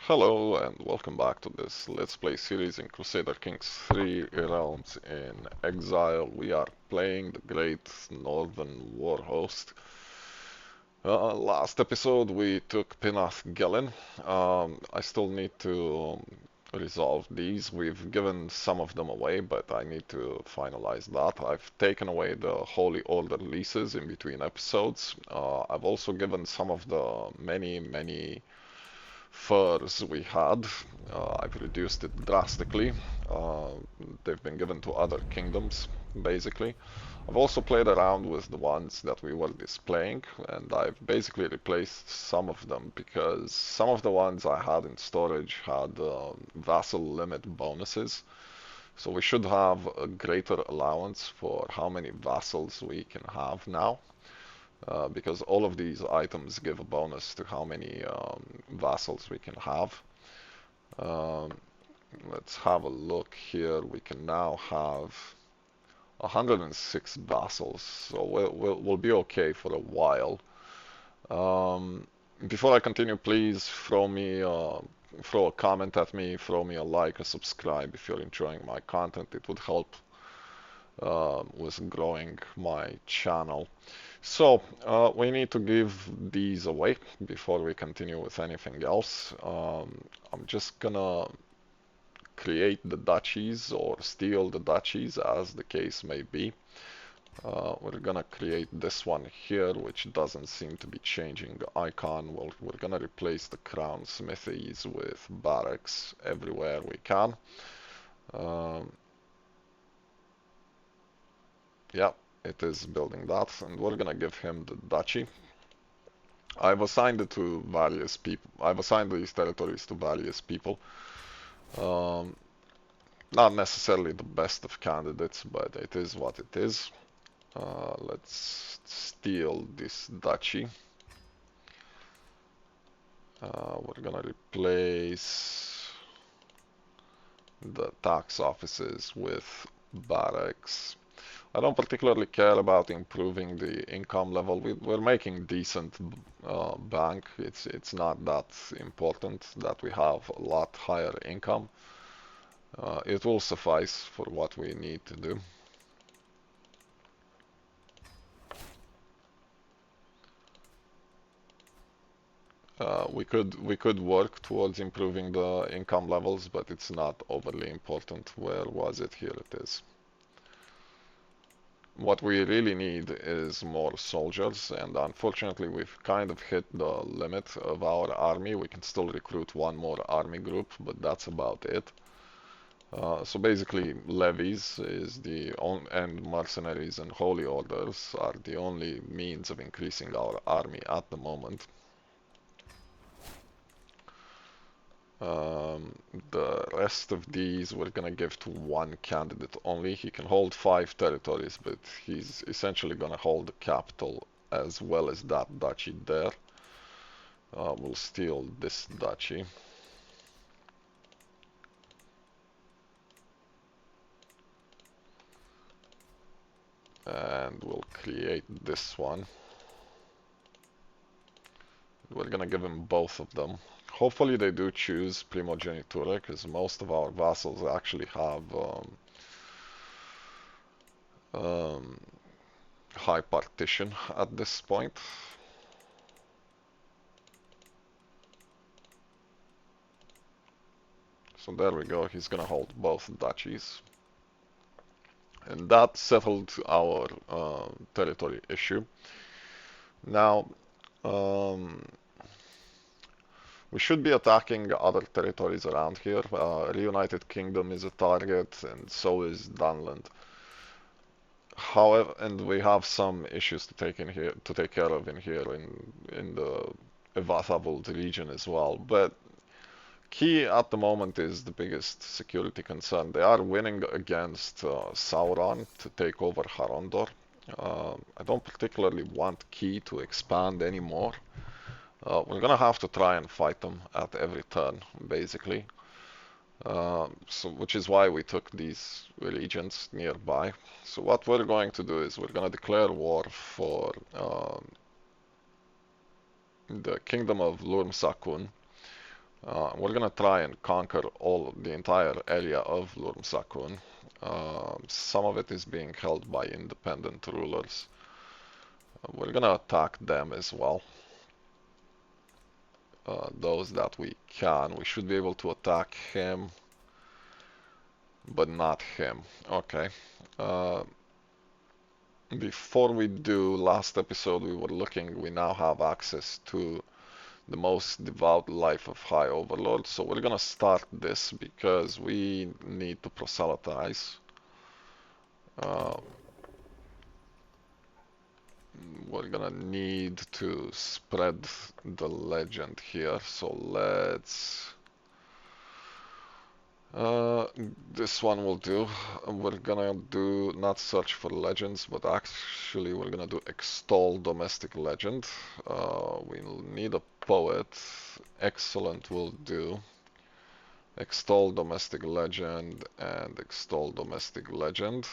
Hello and welcome back to this Let's Play series in Crusader Kings 3 Realms in Exile. We are playing the Great Northern War Host. Last episode we took Pinath Gelen. I still need to resolve these. We've given some of them away, but I need to finalize that. I've taken away the Holy Order leases in between episodes. I've also given some of the many furs we had. I've reduced it drastically. Uh, they've been given to other kingdoms, basically. I've also played around with the ones that we were displaying, and I've basically replaced some of them because some of the ones I had in storage had vassal limit bonuses. So we should have a greater allowance for how many vassals we can have now. Because all of these items give a bonus to how many vassals we can have. Um, let's have a look here. We can now have 106 vassals, so we'll be okay for a while. Before I continue, please throw a comment at me, throw me a like, a subscribe if you're enjoying my content. It would help with growing my channel. So we need to give these away before we continue with anything else. I'm just gonna create the duchies or steal the duchies as the case may be. We're gonna create this one here, which doesn't seem to be changing the icon. Well, we're gonna replace the crown smithies with barracks everywhere we can. Yeah, it is building that, and we're gonna give him the duchy. I've assigned it to various people. I've assigned these territories to various people. Um, Not necessarily the best of candidates, but it is what it is. Let's steal this duchy. We're gonna replace the tax offices with barracks. I don't particularly care about improving the income level. We're making decent bank. It's not that important that we have a lot higher income. It will suffice for what we need to do. We could work towards improving the income levels, but it's not overly important. Where was it? Here it is. What we really need is more soldiers, and unfortunately we've kind of hit the limit of our army. We can still recruit one more army group, but that's about it. So basically levies is the only, and mercenaries and holy orders are the only means of increasing our army at the moment. The rest of these we're gonna give to one candidate only. He can hold 5 territories, but he's essentially gonna hold the capital as well as that duchy there. We'll steal this duchy. And we'll create this one. We're gonna give him both of them. Hopefully they do choose primogenitura, because most of our vassals actually have high partition at this point. So there we go, he's gonna hold both duchies. And that settled our territory issue. Now, we should be attacking other territories around here. Reunited Kingdom is a target, and so is Dunland. However, and we have some issues to take care of in here in the Evathavult region as well. But Key at the moment is the biggest security concern. They are winning against Sauron to take over Harondor. I don't particularly want Key to expand anymore. We're gonna have to try and fight them at every turn, basically. Which is why we took these regions nearby. So what we're going to do is we're gonna declare war for the Kingdom of Lurm Sakun. We're gonna try and conquer the entire area of Lurmsakun. Some of it is being held by independent rulers. We're gonna attack them as well. Those that we can. We should be able to attack him, but not him. Okay. Uh, Before we do, last episode we were looking, we now have access to the most devout life of High Overlord. So we're gonna start this because we need to proselytize. Uh, we're gonna need to spread the legend here. So let's. Uh, this one will do. We're gonna do not search for legends, but actually we're gonna do extol domestic legend. We'll need a poet. Excellent will do. Extol domestic legend and extol domestic legend.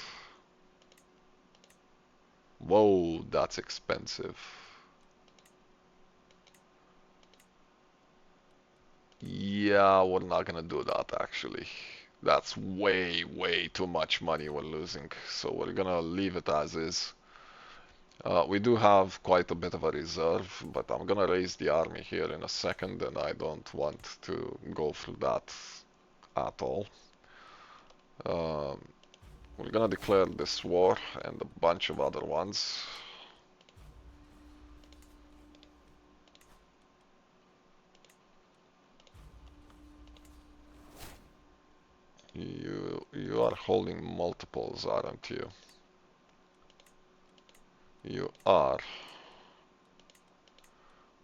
Whoa, that's expensive. Yeah, we're not gonna do that actually. That's way, way too much money we're losing. So we're gonna leave it as is. We do have quite a bit of a reserve, but I'm gonna raise the army here in a second, and I don't want to go through that at all. Um, we're gonna declare this war and a bunch of other ones. You are holding multiples, aren't you? You are.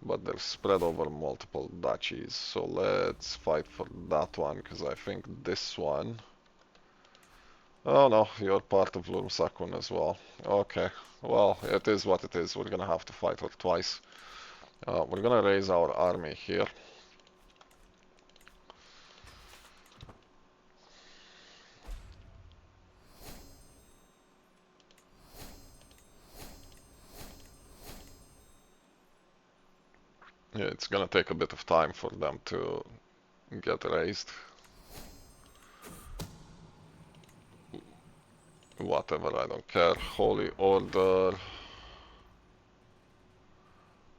But they're spread over multiple duchies. So let's fight for that one, because I think this one... Oh no, you're part of Lurmsakun as well. Okay, well, it is what it is. We're gonna have to fight her twice. We're gonna raise our army here. Yeah, it's gonna take a bit of time for them to get raised. Whatever, I don't care. Holy Order.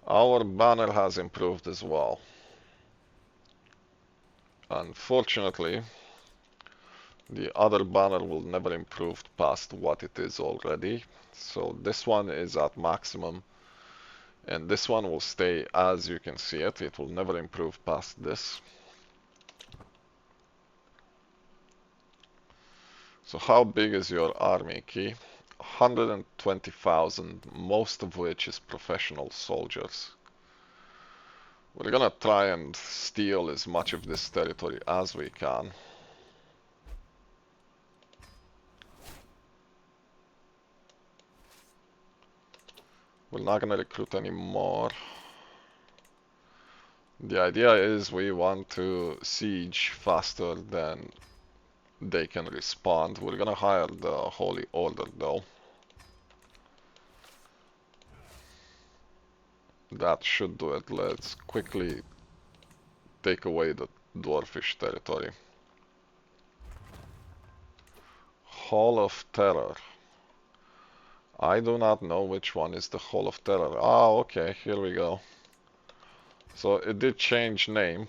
Our banner has improved as well. Unfortunately, the other banner will never improve past what it is already. So this one is at maximum, and this one will stay as you can see it. It will never improve past this. So how big is your army, Key? 120,000, most of which is professional soldiers. We're gonna try and steal as much of this territory as we can. We're not gonna recruit any more. The idea is we want to siege faster than they can respond. We're gonna hire the Holy Order though. That should do it. Let's quickly take away the dwarfish territory. Hall of Terror. I do not know which one is the Hall of Terror. Ah, okay, here we go. So it did change name.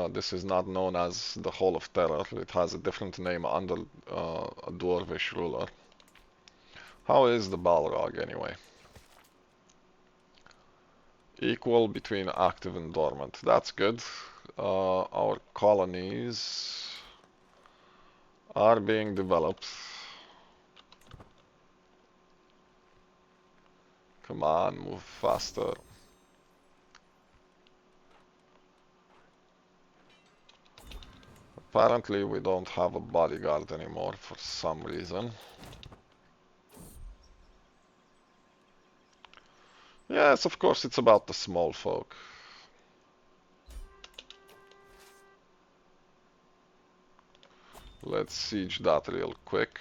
This is not known as the Hall of Terror. It has a different name under a dwarvish ruler. How is the Balrog anyway? Equal between active and dormant. That's good. Our colonies are being developed. Come on, move faster. Apparently we don't have a bodyguard anymore for some reason. Yes, of course it's about the small folk. Let's siege that real quick.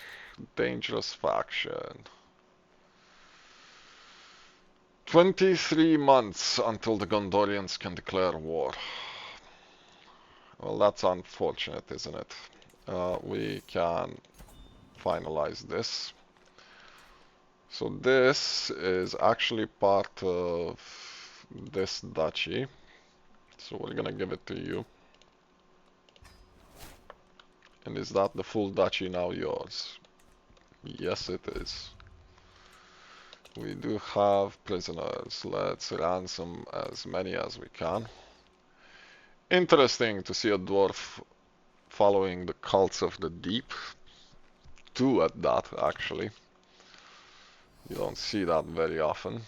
Dangerous faction. 23 months until the Gondorians can declare war. Well, that's unfortunate, isn't it? We can finalize this. So this is actually part of this duchy. So we're gonna give it to you. And is that the full duchy now yours? Yes, it is. We do have prisoners. Let's ransom as many as we can. Interesting to see a dwarf following the cults of the deep. Two at that, actually. You don't see that very often.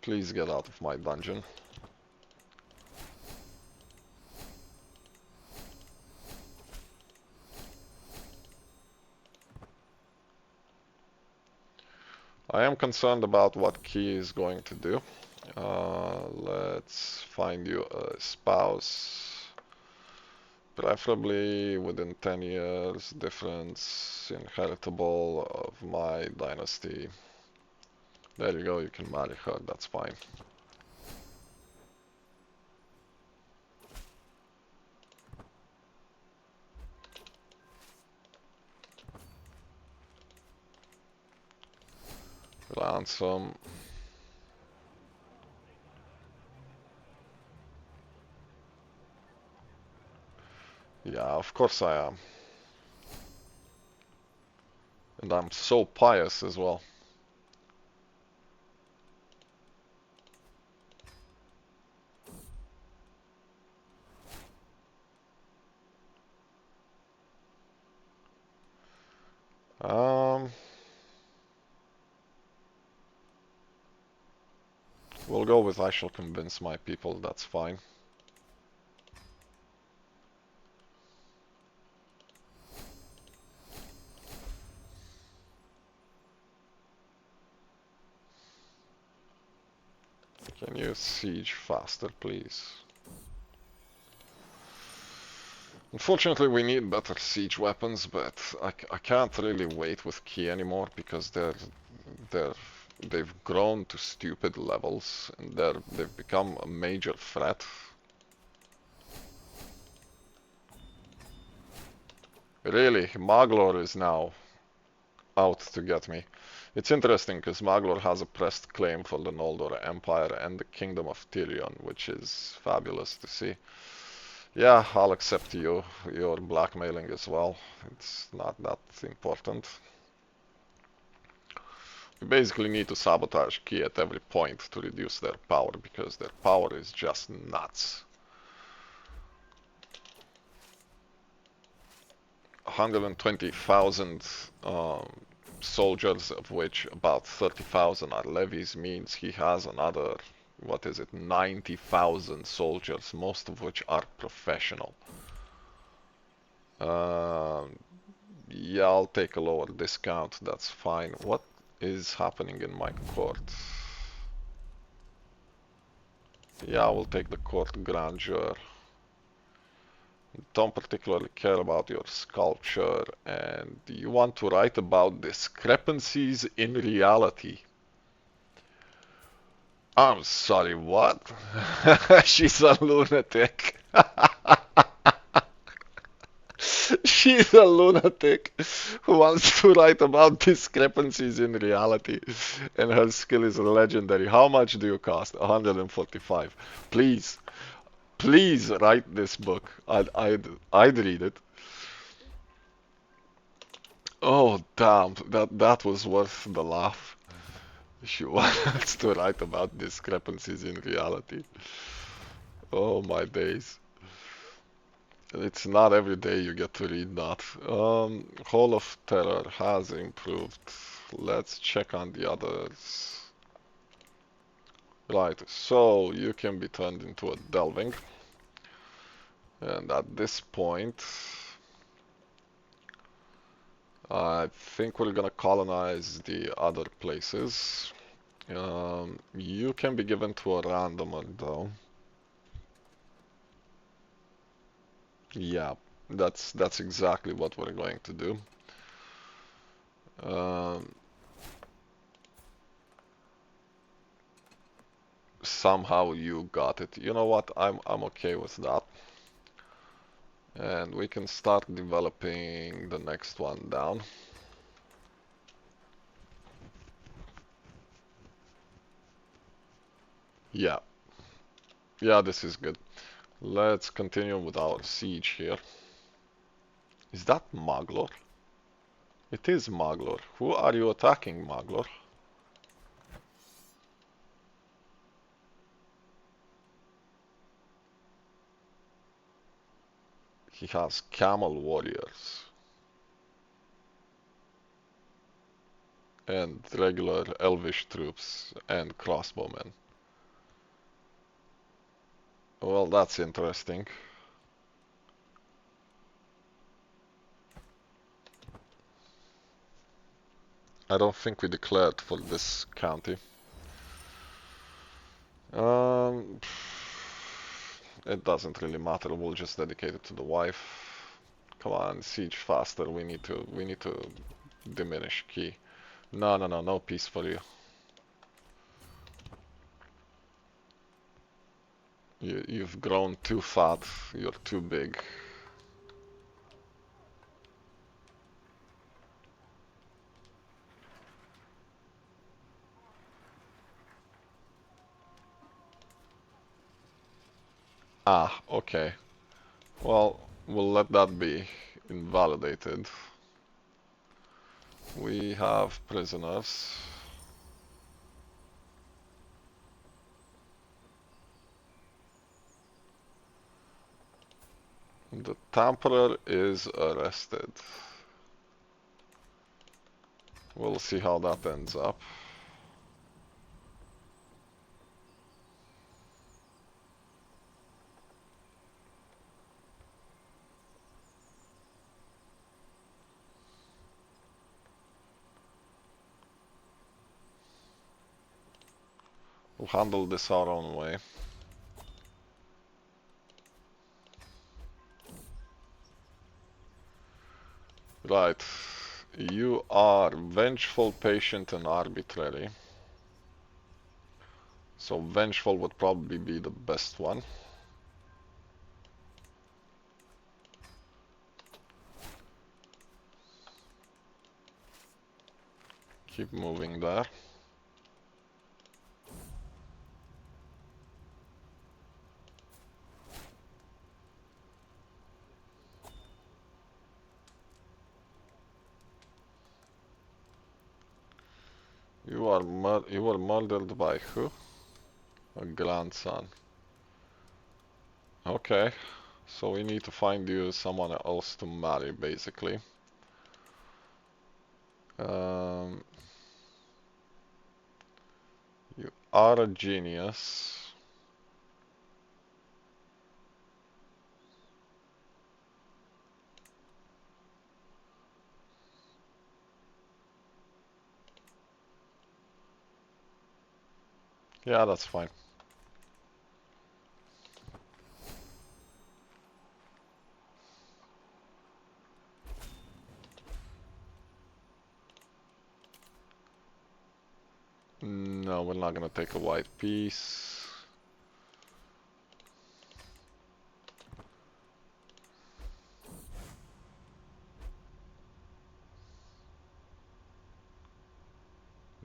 Please get out of my dungeon. I am concerned about what Key is going to do. Let's find you a spouse. Preferably within 10 years difference, inheritable of my dynasty. There you go, you can marry her, that's fine. Ransom. Yeah, of course I am. And I'm so pious as well. Um, we'll go with I shall convince my people, that's fine. Can you siege faster, please? Unfortunately, we need better siege weapons, but I can't really wait with Key anymore because they're they've grown to stupid levels and they've become a major threat. Really, Maglor is now out to get me. It's interesting because Maglor has a pressed claim for the Noldor Empire and the Kingdom of Tyrion, which is fabulous to see. Yeah, I'll accept your blackmailing as well. It's not that important. We basically need to sabotage Key at every point to reduce their power because their power is just nuts. 120,000 soldiers, of which about 30,000 are levies, means he has another, what is it, 90,000 soldiers, most of which are professional. Yeah, I'll take a lower discount, that's fine. What is happening in my court? Yeah, we'll take the court grandeur. Don't particularly care about your sculpture, and you want to write about discrepancies in reality. I'm sorry, what? She's a lunatic. She's a lunatic who wants to write about discrepancies in reality, and her skill is legendary. How much do you cost? 145. Please, please write this book. I'd read it. Oh, damn, that was worth the laugh. She wants to write about discrepancies in reality. Oh, my days. It's not every day you get to read that. Hall of Terror has improved. Let's check on the others. Right, so you can be turned into a delving. And at this point, I think we're gonna colonize the other places. You can be given to a randomer though. Yeah, that's exactly what we're going to do. Um, somehow you got it. You know what? I'm okay with that. And we can start developing the next one down. Yeah. Yeah, this is good. Let's continue with our siege here. Is that Maglor? It is Maglor. Who are you attacking, Maglor? He has camel warriors and regular elvish troops and crossbowmen. Well, that's interesting. I don't think we declared for this county. Um, it doesn't really matter. We'll just dedicate it to the wife. Come on, siege faster. We need to diminish key. No, no, no, no peace for you. You've grown too fat. You're too big. Ah, okay. Well, we'll let that be invalidated. We have prisoners. The Temperer is arrested. We'll see how that ends up. We'll handle this our own way. Right. You are vengeful, patient, and arbitrary. So vengeful would probably be the best one. Keep moving there. You were murdered by who? A grandson. Okay. So we need to find you someone else to marry, basically. Um, you are a genius. Yeah, that's fine. No, we're not gonna take a white piece.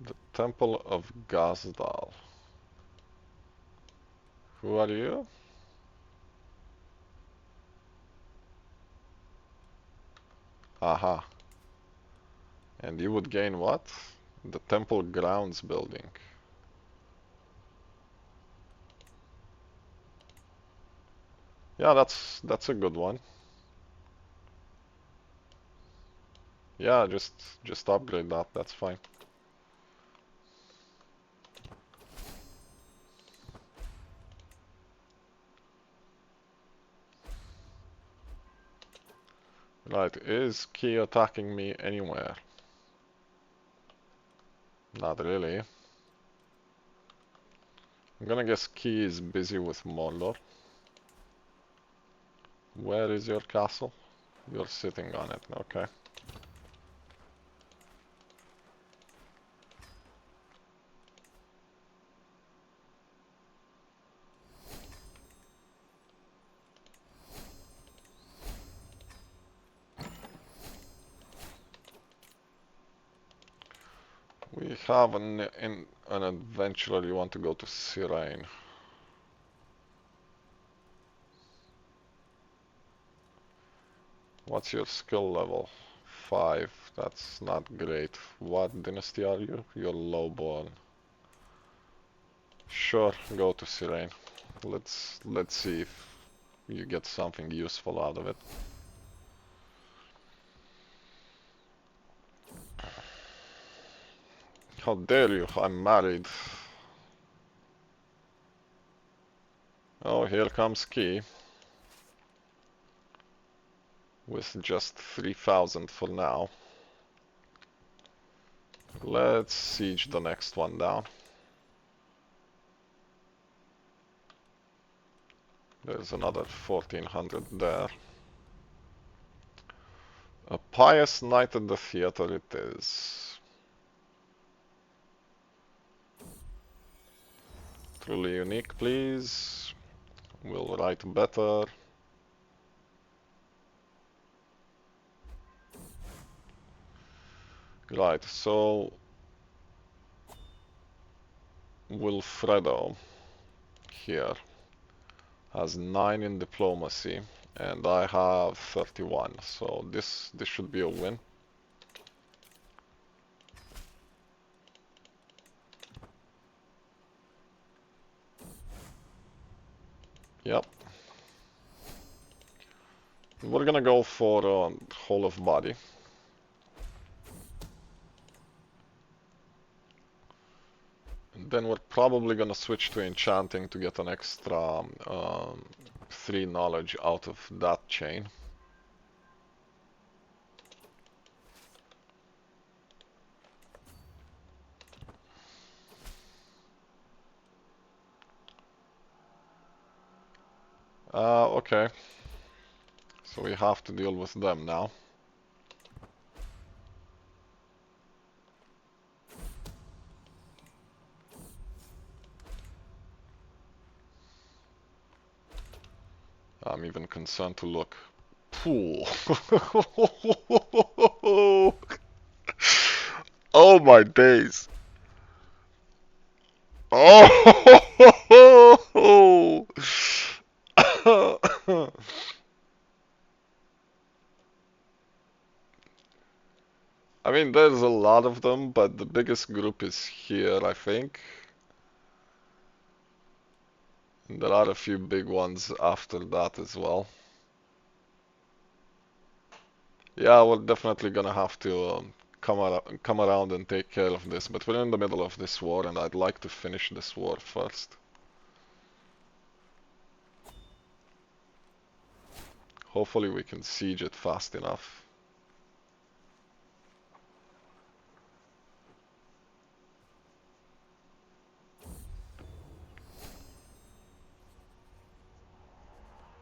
The Temple of Gazdal. Who are you? Aha. And you would gain what? The temple grounds building. Yeah, that's a good one. Yeah, just upgrade that. That's fine. Right, is Key attacking me anywhere? Not really. I'm gonna guess Key is busy with Mordor. Where is your castle? You're sitting on it, okay. We have an adventurer. You want to go to Sirene. What's your skill level? 5. That's not great. What dynasty are you? You're lowborn. Sure, go to Sirene. Let's see if you get something useful out of it. How dare you? I'm married. Oh, here comes Key. With just 3,000 for now. Let's siege the next one down. There's another 1,400 there. A pious night at the theater it is. Truly unique, please. We'll write better. Right, so Wilfredo here has 9 in diplomacy, and I have 31, so this should be a win. Yep. We're gonna go for whole of body. And then we're probably gonna switch to enchanting to get an extra 3 knowledge out of that chain. Okay. So we have to deal with them now. I'm even concerned to look. Pool. Oh my days. Oh. I mean, there's a lot of them, but the biggest group is here, I think. And there are a few big ones after that as well. Yeah, we're definitely gonna have to come around and take care of this, but we're in the middle of this war, and I'd like to finish this war first. Hopefully we can siege it fast enough.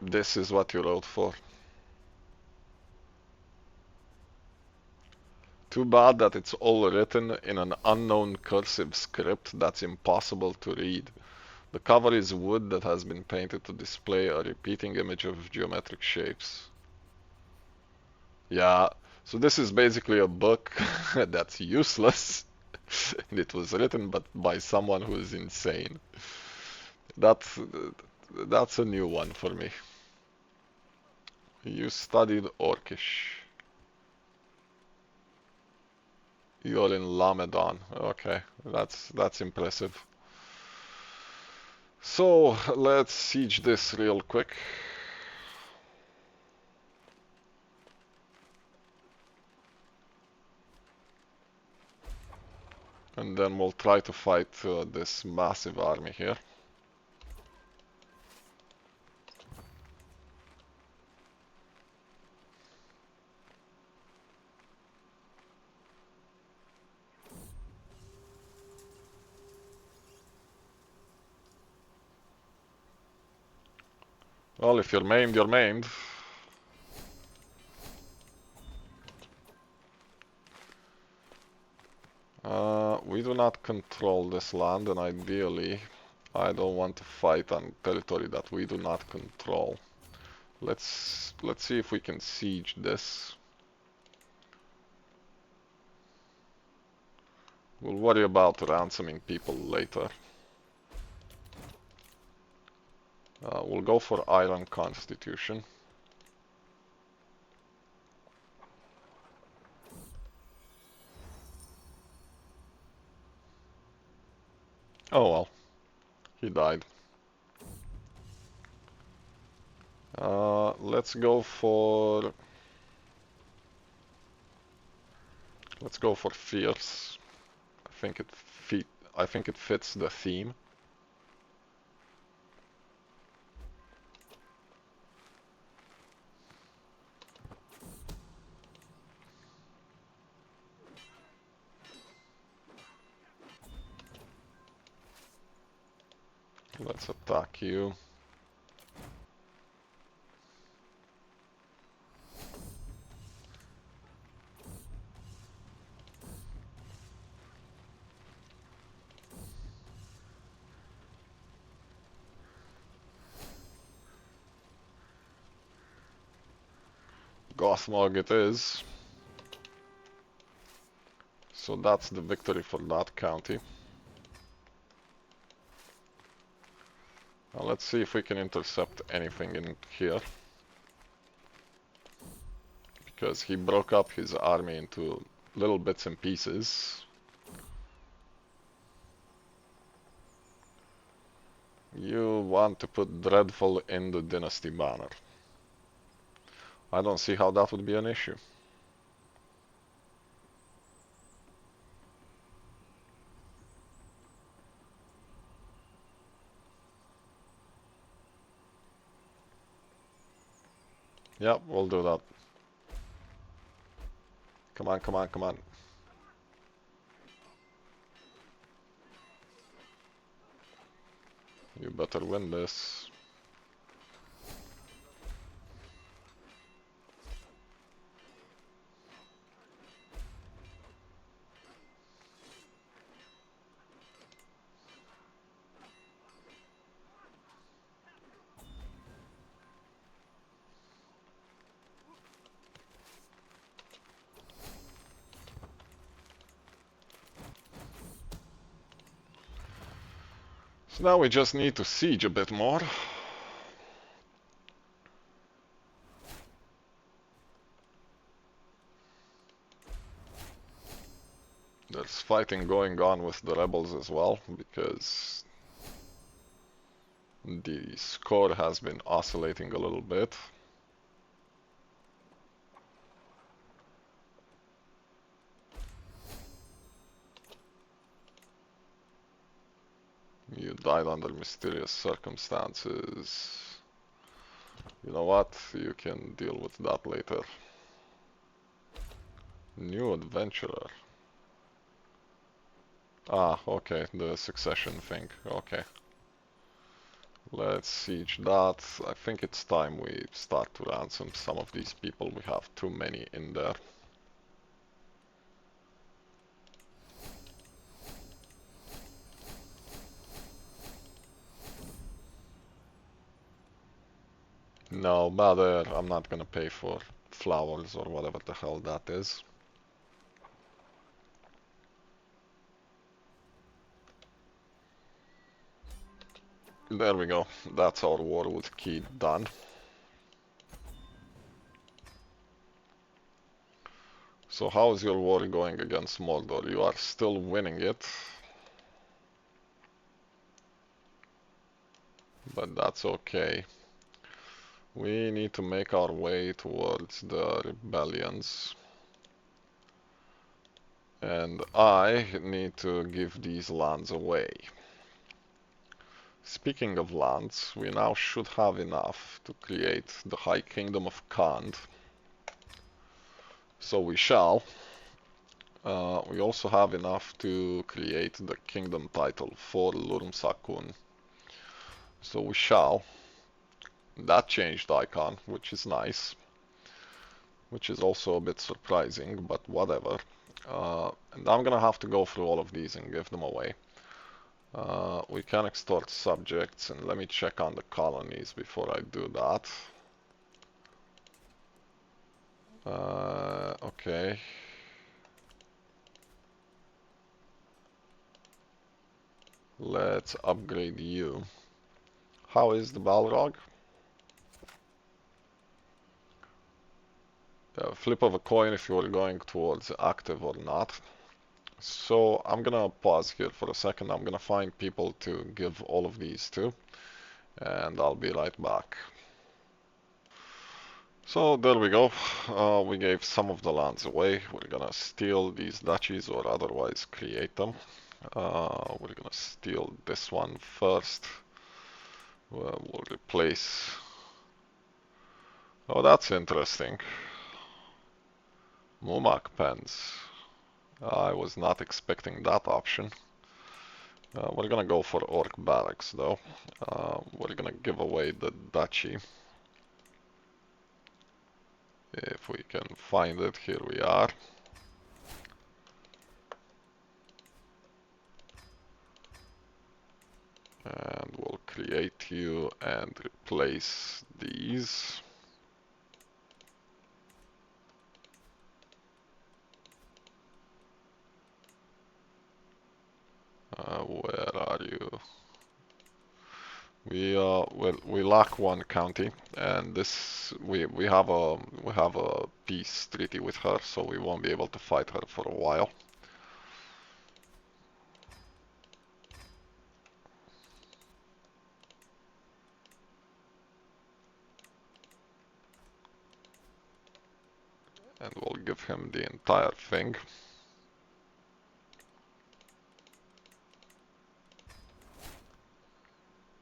This is what you wrote for. Too bad that it's all written in an unknown cursive script that's impossible to read. The cover is wood that has been painted to display a repeating image of geometric shapes. Yeah, so this is basically a book that's useless. It was written but by someone who is insane. That's that's a new one for me. You studied Orcish. You're in Lamedon. Okay, that's impressive. So let's siege this real quick. And then we'll try to fight this massive army here. Well, if you're maimed, you're maimed. We do not control this land, and ideally, I don't want to fight on territory that we do not control. Let's see if we can siege this. We'll worry about ransoming people later. We'll go for Iron Constitution. Oh well, he died. Let's go for fierce. I think it fits the theme. Let's attack you. Gothmog it is. So that's the victory for that county. Now let's see if we can intercept anything in here. Because he broke up his army into little bits and pieces. You want to put Dreadful in the Dynasty banner. I don't see how that would be an issue. Yeah, we'll do that. Come on, come on, come on. You better win this. So now we just need to siege a bit more. There's fighting going on with the rebels as well, because the score has been oscillating a little bit. You died under mysterious circumstances. You know what? You can deal with that later. New adventurer. Ah, okay, the succession thing. Okay. Let's siege that. I think it's time we start to ransom some of these people. We have too many in there. No, bother. I'm not gonna pay for flowers or whatever the hell that is. There we go. That's our war with Key done. So how is your war going against Mordor? You are still winning it. But that's okay. We need to make our way towards the rebellions. And I need to give these lands away. Speaking of lands, we now should have enough to create the High Kingdom of Khand. So we shall. We also have enough to create the kingdom title for Lurm-Sakun. So we shall. That changed icon, which is nice. Which is also a bit surprising, but whatever. And I'm gonna have to go through all of these and give them away. We can extort subjects, and let me check on the colonies before I do that. Okay. Let's upgrade you. How is the Balrog? Flip of a coin if you're going towards active or not. So I'm gonna pause here for a second. I'm gonna find people to give all of these to, and I'll be right back. So there we go. We gave some of the lands away. We're gonna steal these duchies or otherwise create them. We're gonna steal this one first. We'll replace. Oh, that's interesting. Mumak pens. I was not expecting that option. We're gonna go for orc barracks though. We're gonna give away the duchy. If we can find it, here we are. And we'll create you and replace these. Where are you? We lack one county, and this we have a peace treaty with her, so we won't be able to fight her for a while. And we'll give him the entire thing.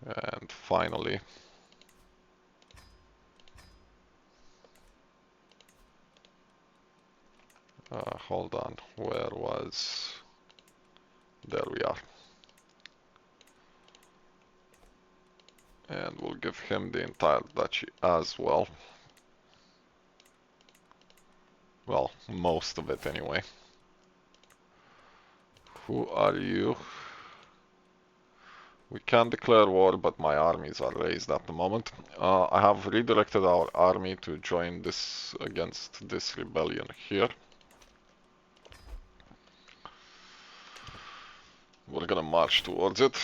And finally, hold on, where was... There we are. And we'll give him the entire duchy as well. Well, most of it anyway. Who are you? We can declare war, but my armies are raised at the moment. I have redirected our army to join this against this rebellion here. We're gonna march towards it.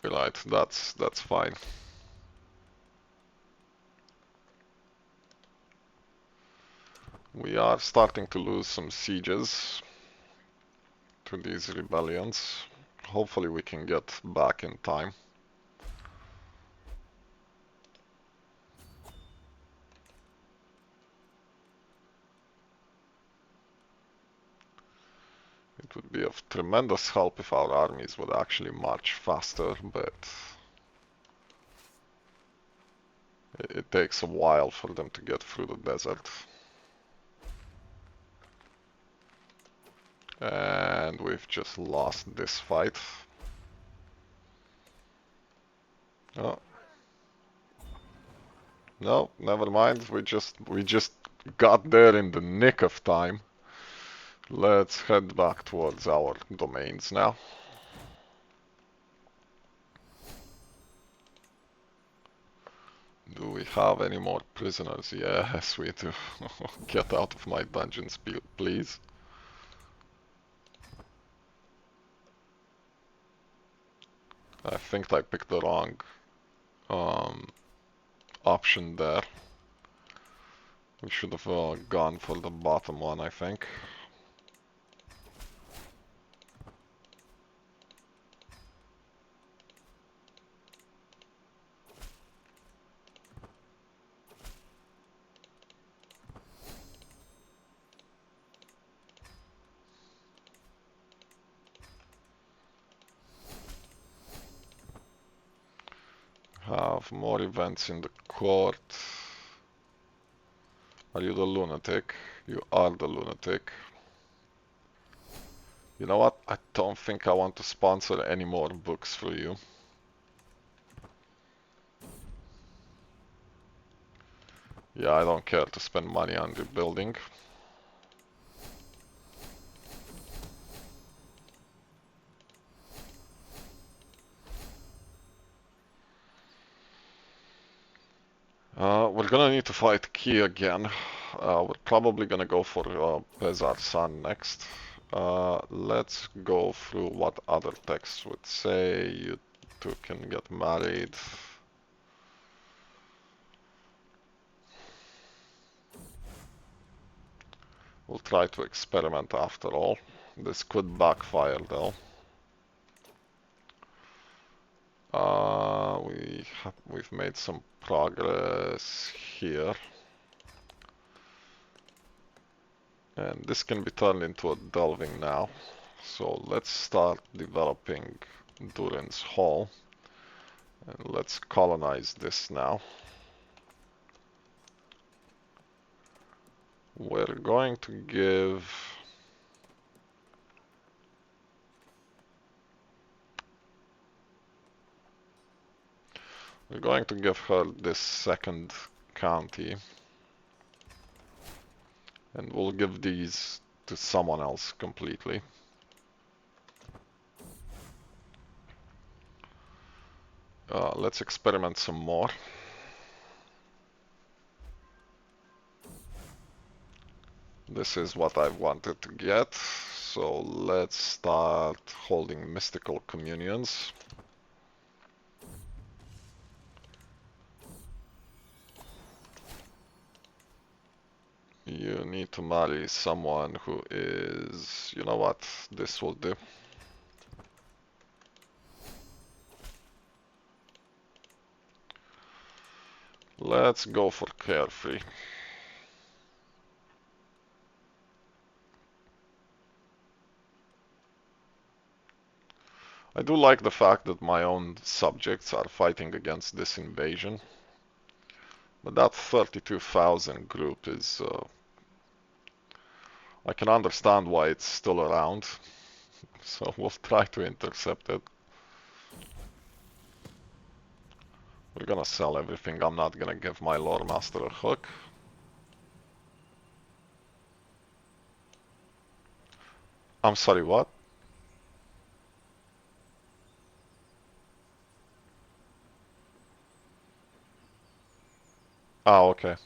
Right, that's fine. We are starting to lose some sieges to these rebellions. Hopefully we can get back in time. It would be of tremendous help if our armies would actually march faster, but it takes a while for them to get through the desert. And we've just lost this fight. Oh. No, never mind. We just got there in the nick of time. Let's head back towards our domains now. Do we have any more prisoners? Yes, we do. Get out of my dungeons, please. I think I picked the wrong option there. We should have gone for the bottom one, I think. Have more events in the court. Are you the lunatic? You are the lunatic. You know what? I don't think I want to sponsor any more books for you. Yeah, I don't care to spend money on rebuilding. We're gonna need to fight Key again. We're probably gonna go for Pesarsan next. Let's go through what other texts would say. You two can get married. We'll try to experiment after all. This could backfire though. We've made some progress here. And this can be turned into a delving now. So let's start developing Durin's Hall. And let's colonize this now. We're going to give... We're going to give her this second county. And we'll give these to someone else completely. Let's experiment some more. This is what I wanted to get. So let's start holding mystical communions. You need to marry someone who is... You know what? This will do. Let's go for carefree. I do like the fact that my own subjects are fighting against this invasion. But that 32,000 group is... I can understand why it's still around. So we'll try to intercept it. We're gonna sell everything. I'm not gonna give my lore master a hook. I'm sorry, what? Ah, okay.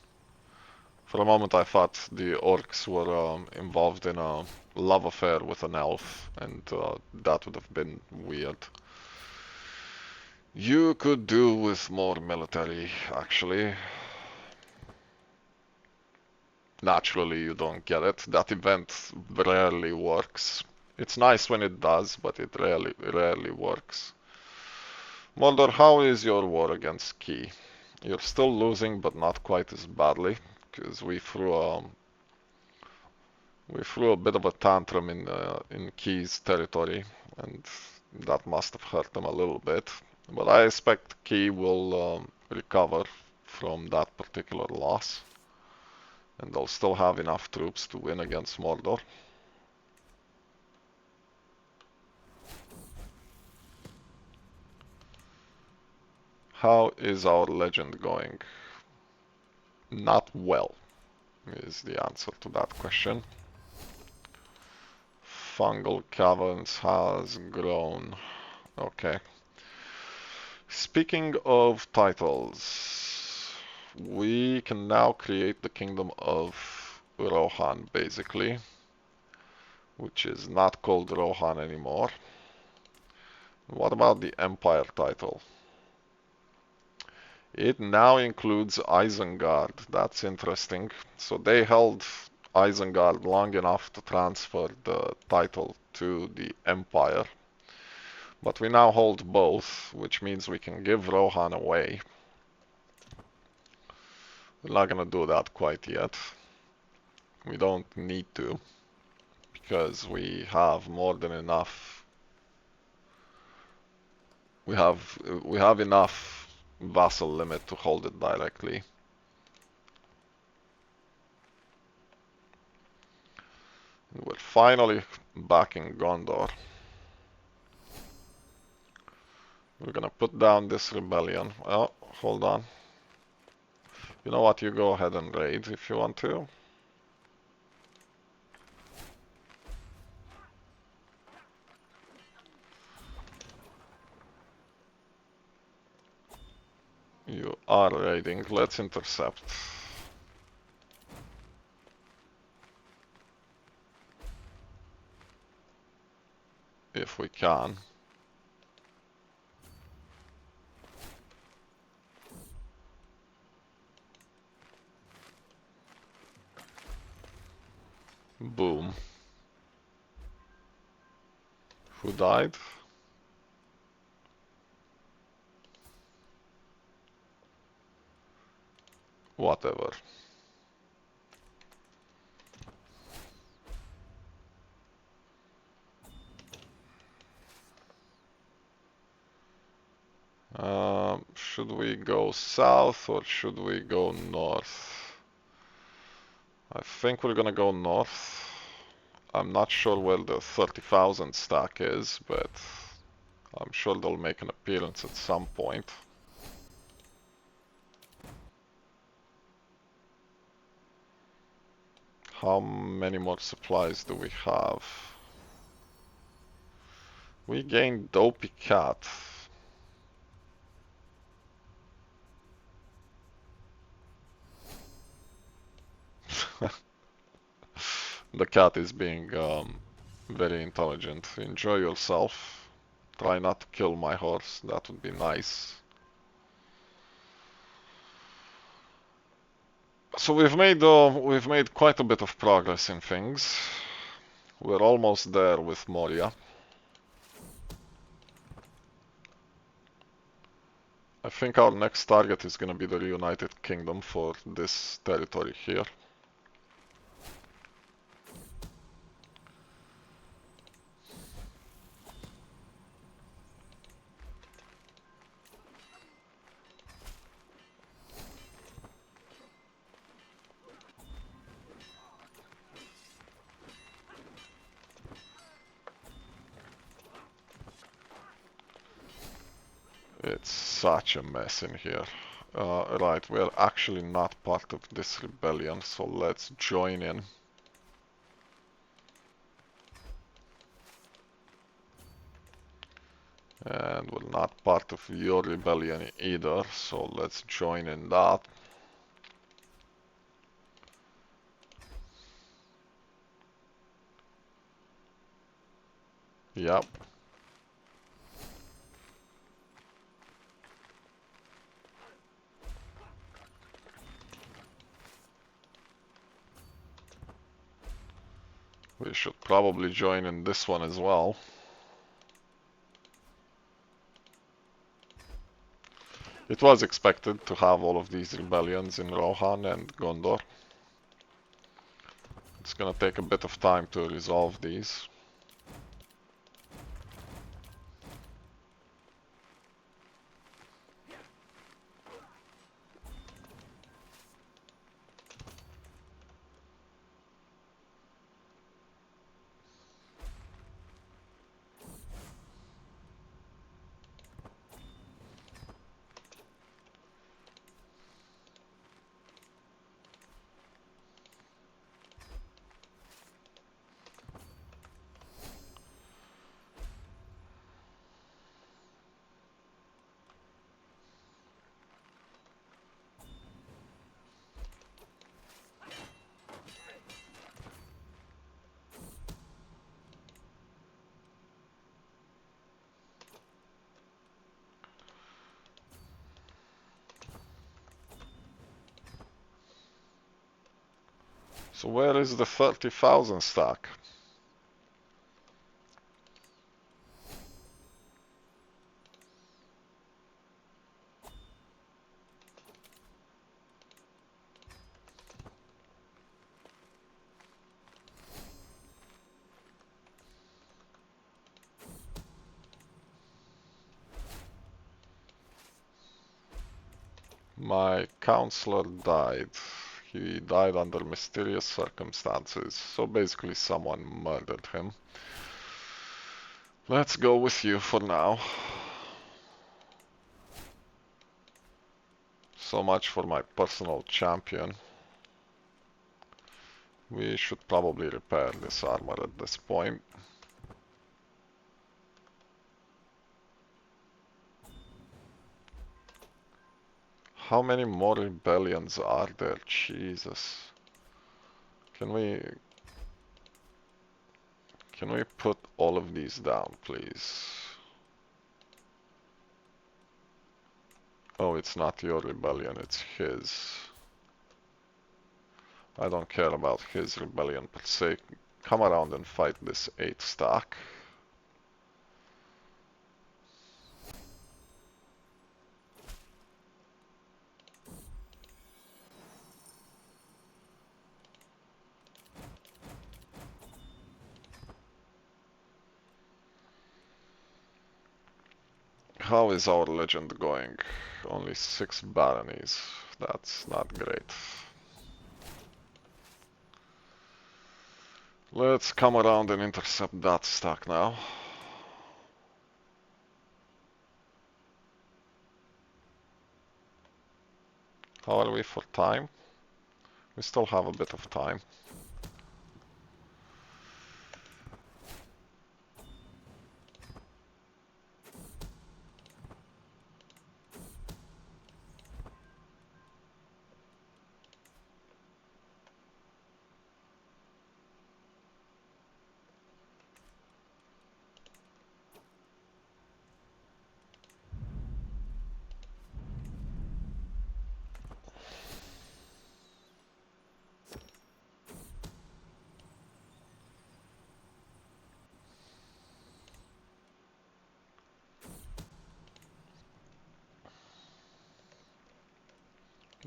For a moment I thought the orcs were involved in a love affair with an elf, and that would have been weird. You could do with more military, actually. Naturally, you don't get it. That event rarely works. It's nice when it does, but it rarely works. Moldor, how is your war against Key? You're still losing, but not quite as badly, because we threw a bit of a tantrum in Key's territory, and that must have hurt them a little bit. But I expect Key will recover from that particular loss, and they'll still have enough troops to win against Mordor. How is our legend going? Not well, is the answer to that question. Fungal caverns has grown. Okay. Speaking of titles, we can now create the kingdom of Rohan, basically, which is not called Rohan anymore. What about the Empire title? It now includes Isengard. That's interesting. So they held Isengard long enough to transfer the title to the Empire. But we now hold both, which means we can give Rohan away. We're not gonna do that quite yet. We don't need to, because we have more than enough. We have enough vassal limit to hold it directly. And we're finally back in Gondor. We're gonna put down this rebellion. Oh, hold on. You know what? You go ahead and raid if you want to. You are raiding. Let's intercept. If we can. Boom. Who died? Whatever. Should we go south or should we go north? I think we're gonna go north. I'm not sure where the 30,000 stack is, but I'm sure they'll make an appearance at some point. How many more supplies do we have? We gained Dopey Cat. The cat is being very intelligent. Enjoy yourself. Try not to kill my horse, that would be nice. So we've made quite a bit of progress in things. We're almost there with Moria. I think our next target is gonna be the Reunited Kingdom for this territory here. It's such a mess in here. Right, we're actually not part of this rebellion, so let's join in. And we're not part of your rebellion either, so let's join in that. Yep. We should probably join in this one as well. It was expected to have all of these rebellions in Rohan and Gondor. It's gonna take a bit of time to resolve these. So where is the 30,000 stack? My counselor died. He died under mysterious circumstances, so basically someone murdered him. Let's go with you for now. So much for my personal champion. We should probably repair this armor at this point. How many more rebellions are there? Jesus. Can we put all of these down, please? Oh, it's not your rebellion, it's his. I don't care about his rebellion per se. Come around and fight this 8 stack. How is our legend going? Only 6 baronies. That's not great. Let's come around and intercept that stack now. How are we for time? We still have a bit of time.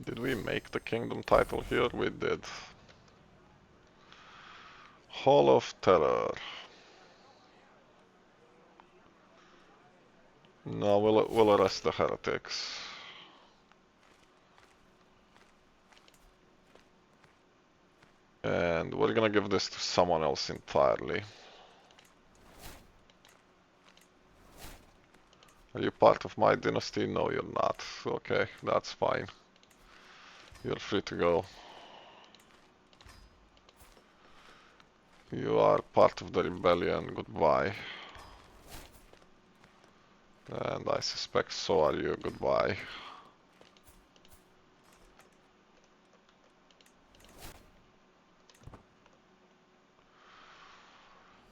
Did we make the kingdom title here? We did. Hall of Terror. No, we'll arrest the heretics. And we're gonna give this to someone else entirely. Are you part of my dynasty? No, you're not. Okay, that's fine. You're free to go. You are part of the rebellion. Goodbye. And I suspect so are you. Goodbye.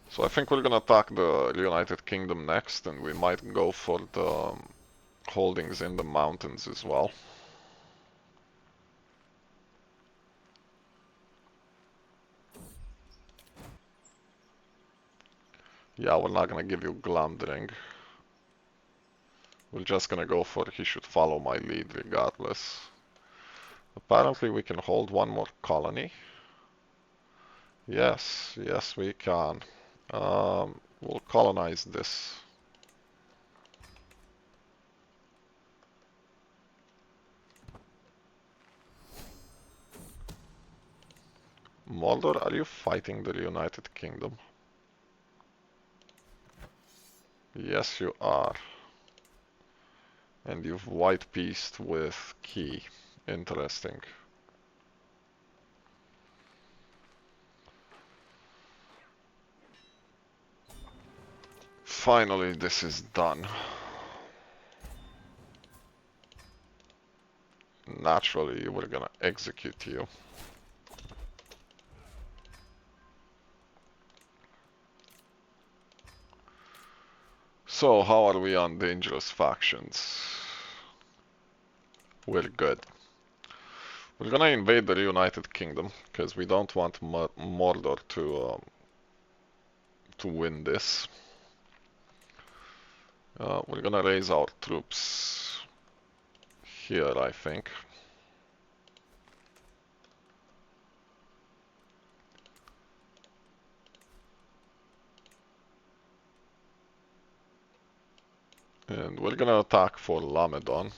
So I think we're gonna attack the United Kingdom next, and we might go for the holdings in the mountains as well. Yeah, we're not gonna give you Glamdring. We're just gonna go for he should follow my lead regardless. Apparently we can hold one more colony. Yes, yes we can. We'll colonize this. Moldor, are you fighting the United Kingdom? Yes, you are. And you've white pieced with Key. Interesting. Finally, this is done. Naturally, we're gonna execute you. So, how are we on dangerous factions? We're good. We're gonna invade the United Kingdom, because we don't want Mordor to win this. We're gonna raise our troops here, I think. And we're gonna attack for Lamedon.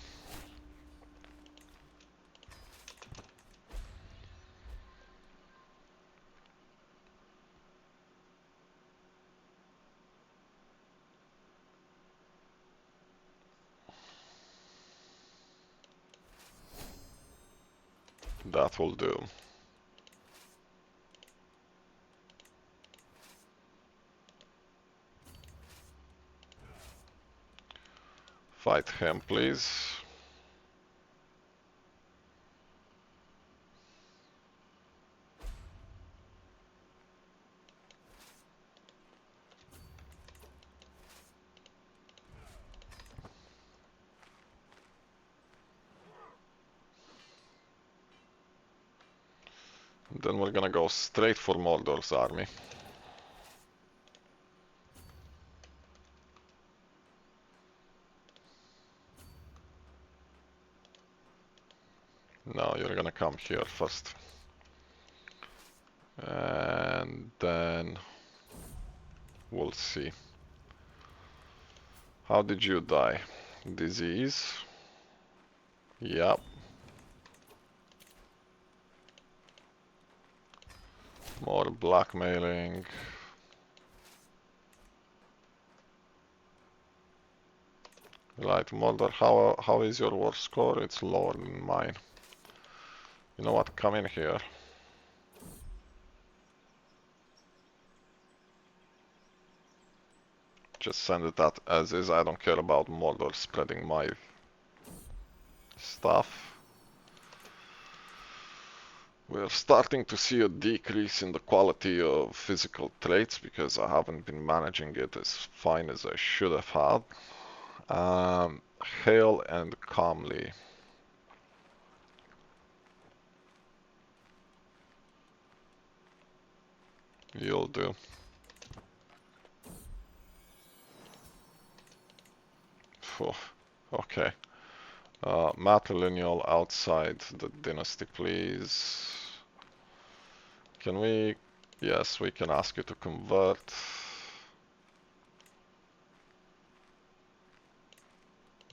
That will do. Fight him, please. Then we're gonna go straight for Mordor's army. No, you're gonna come here first. And then we'll see. How did you die? Disease? Yep. More blackmailing. Right, Mordor, how is your war score? It's lower than mine. You know what? Come in here. Just send it out as is. I don't care about Mordor spreading my stuff. We're starting to see a decrease in the quality of physical traits because I haven't been managing it as fine as I should have had. Hail and calmly. You'll do. Phew. Okay. Matrilineal outside the dynasty, please. Can we? Yes, we can ask you to convert.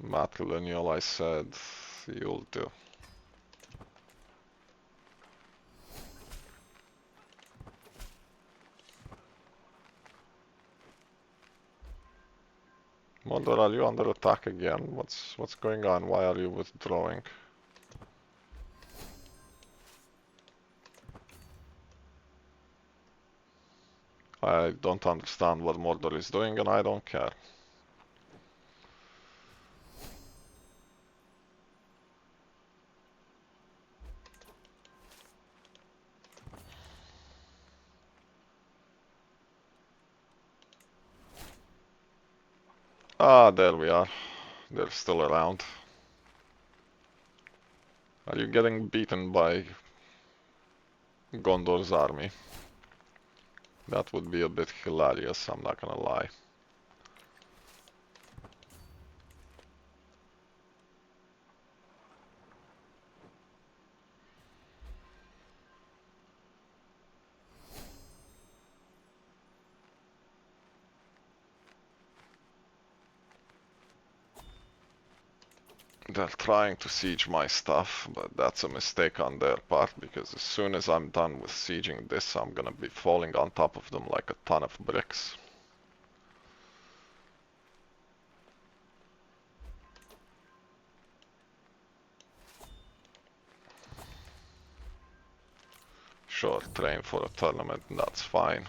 Matrilineal, I said, you'll do. Mordor, are you under attack again? What's going on? Why are you withdrawing? I don't understand what Mordor is doing, and I don't care. Ah, there we are. They're still around. Are you getting beaten by Gondor's army? That would be a bit hilarious, I'm not gonna lie. They're trying to siege my stuff, but that's a mistake on their part, because as soon as I'm done with sieging this, I'm gonna be falling on top of them like a ton of bricks. Sure, train for a tournament, that's fine.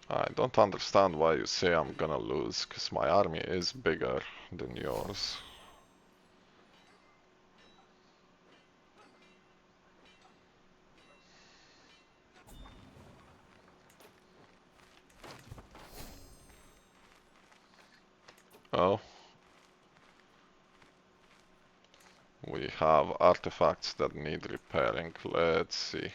I don't understand why you say I'm gonna lose, because my army is bigger than yours. Oh. We have artifacts that need repairing. Let's see.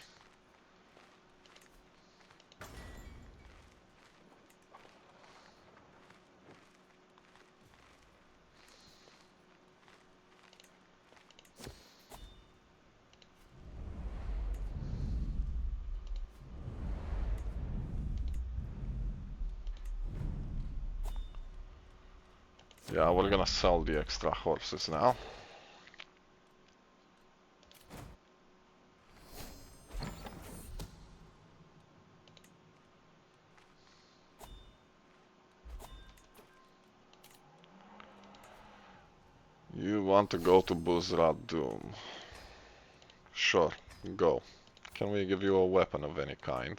Yeah, we're gonna sell the extra horses now. You want to go to Buzrad Doom? Sure, go. Can we give you a weapon of any kind?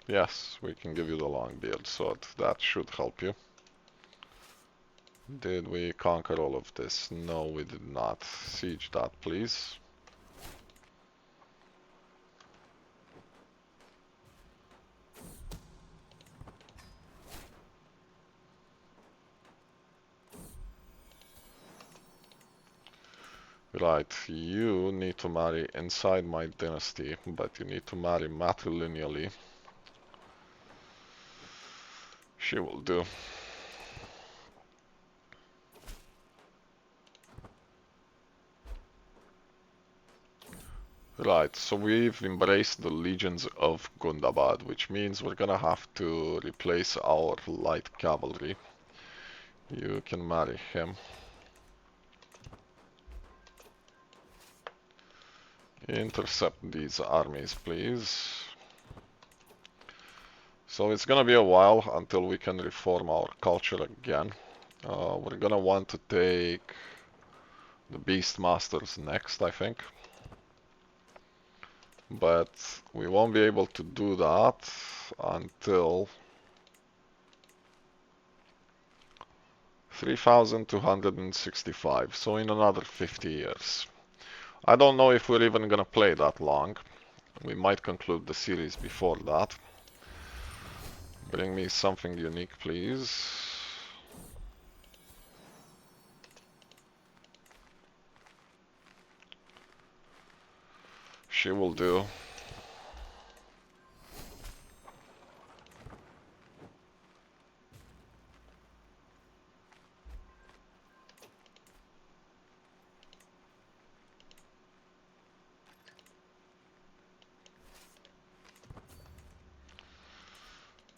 Yes, we can give you the Longbeard sword. That should help you. Did we conquer all of this? No, we did not. Siege that, please. Right, you need to marry inside my dynasty, but you need to marry matrilineally. She will do. Right, so we've embraced the legions of Gundabad, which means we're gonna have to replace our light cavalry. You can marry him. Intercept these armies, please. So it's gonna be a while until we can reform our culture again. We're gonna want to take the Beastmasters next, I think. But we won't be able to do that until 3265, so in another 50 years. I don't know if we're even gonna play that long. We might conclude the series before that. Bring me something unique, please. She will do.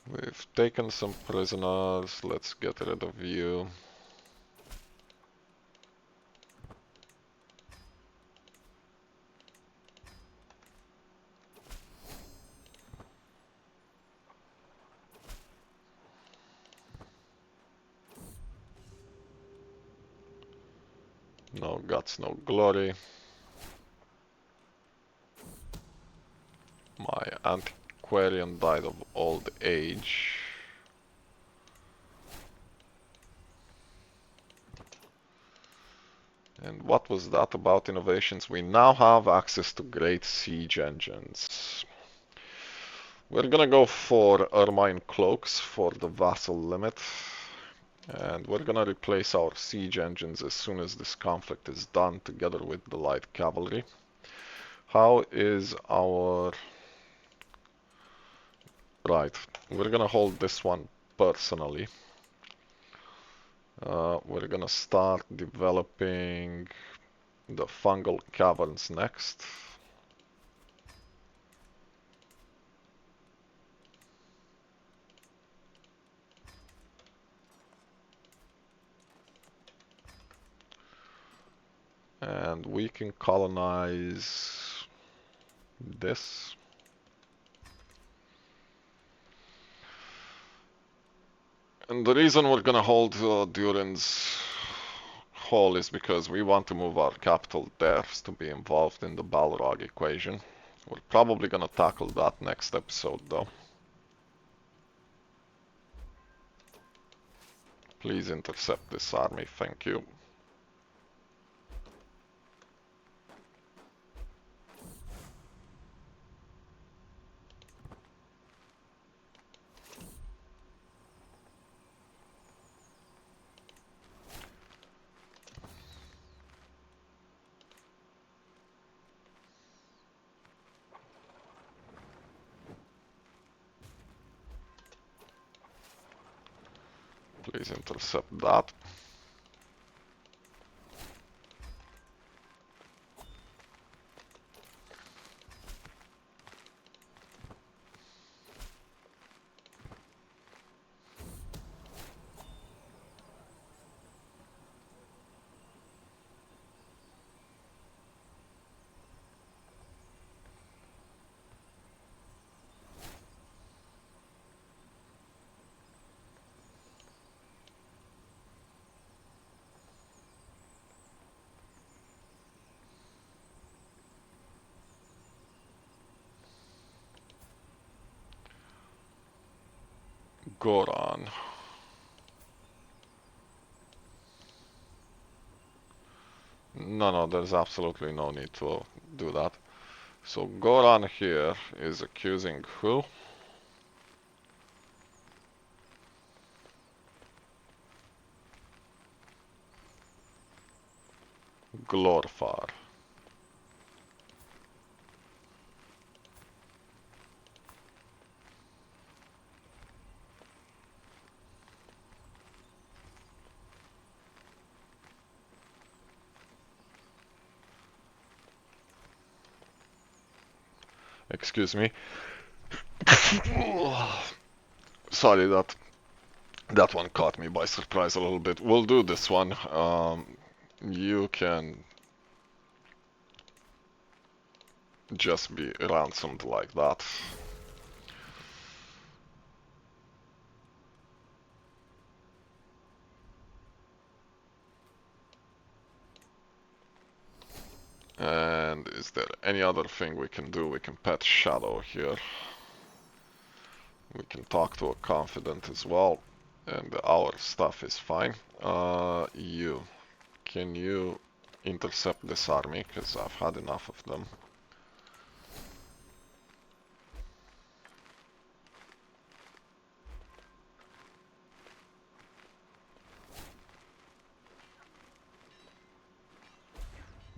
We've taken some prisoners. Let's get rid of you. No guts, no glory. My antiquarian died of old age. And what was that about innovations? We now have access to great siege engines. We're gonna go for ermine cloaks for the vassal limit. And we're gonna replace our siege engines as soon as this conflict is done, together with the light cavalry. How is our... Right, we're gonna hold this one personally. We're gonna start developing the fungal caverns next. And we can colonize this. And the reason we're gonna hold Durin's Hall is because we want to move our capital there to be involved in the Balrog equation. We're probably gonna tackle that next episode though. Please intercept this army, thank you. Please intercept that. Goran. No, there's absolutely no need to do that. So Goran here is accusing who? Glorfar. Excuse me. Sorry, that one caught me by surprise a little bit. We'll do this one. You can just be ransomed like that. And is there any other thing we can do? We can pet Shadow here. We can talk to a confidant as well. And our stuff is fine. Can you intercept this army? Because I've had enough of them.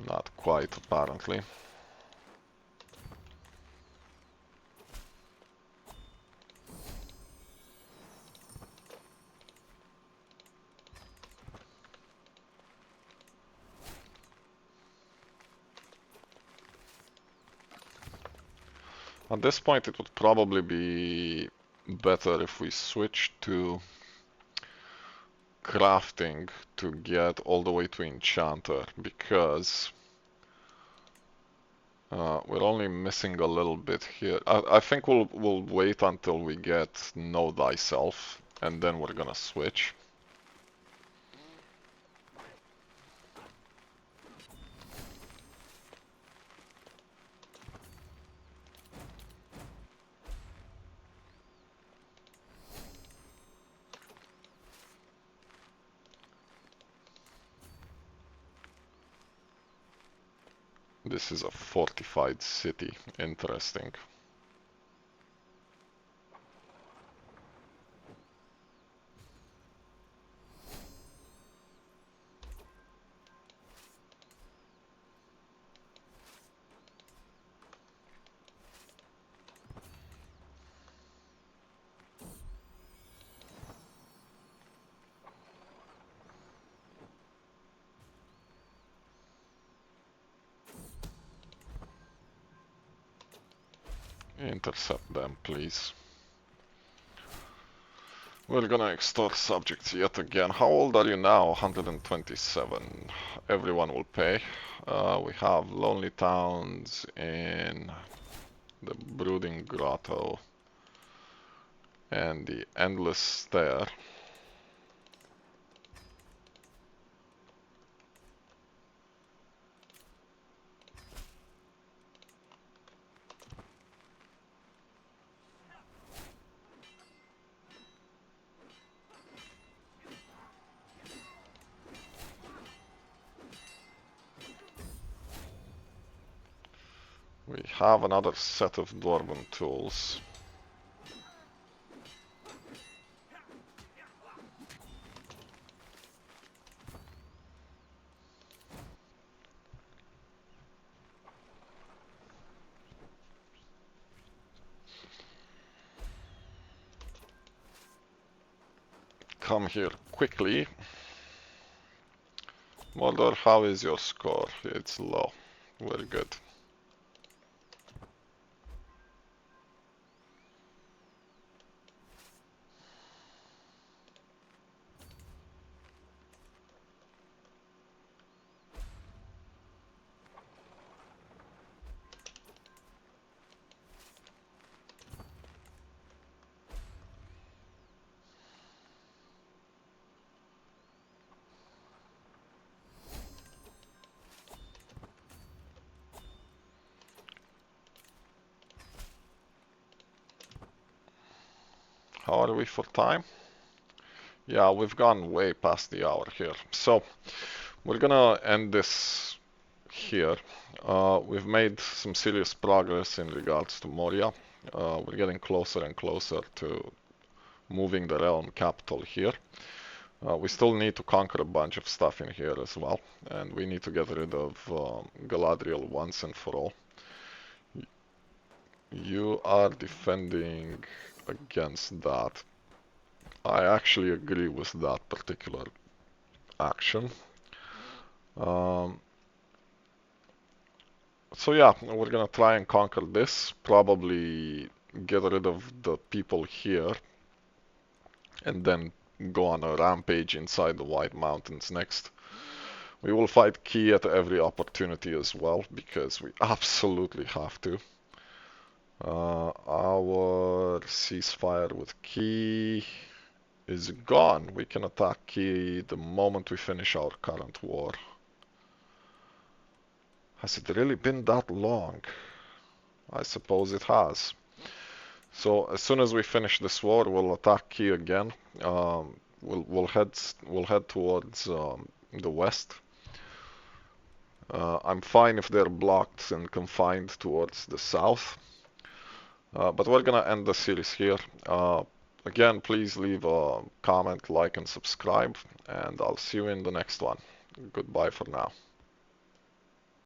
Not quite, apparently. At this point, it would probably be better if we switch to crafting to get all the way to enchanter, because we're only missing a little bit here. I think we'll wait until we get know thyself, and then we're gonna switch. This is a fortified city. Interesting. Intercept them, please. We're gonna extort subjects yet again. How old are you now? 127. Everyone will pay. We have lonely towns in the Brooding Grotto and the Endless Stair. We have another set of dwarven tools. Come here quickly. Mordor, how is your score? It's low. Very good. How are we for time? Yeah, we've gone way past the hour here. So, we're gonna end this here. We've made some serious progress in regards to Moria. We're getting closer and closer to moving the realm capital here. We still need to conquer a bunch of stuff in here as well, and we need to get rid of Galadriel once and for all. You are defending against that. I actually agree with that particular action. So yeah, we're gonna try and conquer this, probably get rid of the people here, and then go on a rampage inside the White Mountains next. We will fight Key at every opportunity as well, because we absolutely have to. Our ceasefire with Key is gone. We can attack Key the moment we finish our current war. Has it really been that long? I suppose it has. So as soon as we finish this war, we'll attack Key again. We'll head towards the west. I'm fine if they're blocked and confined towards the south. But we're gonna end the series here. Again, please leave a comment, like, and subscribe, and I'll see you in the next one. Goodbye for now.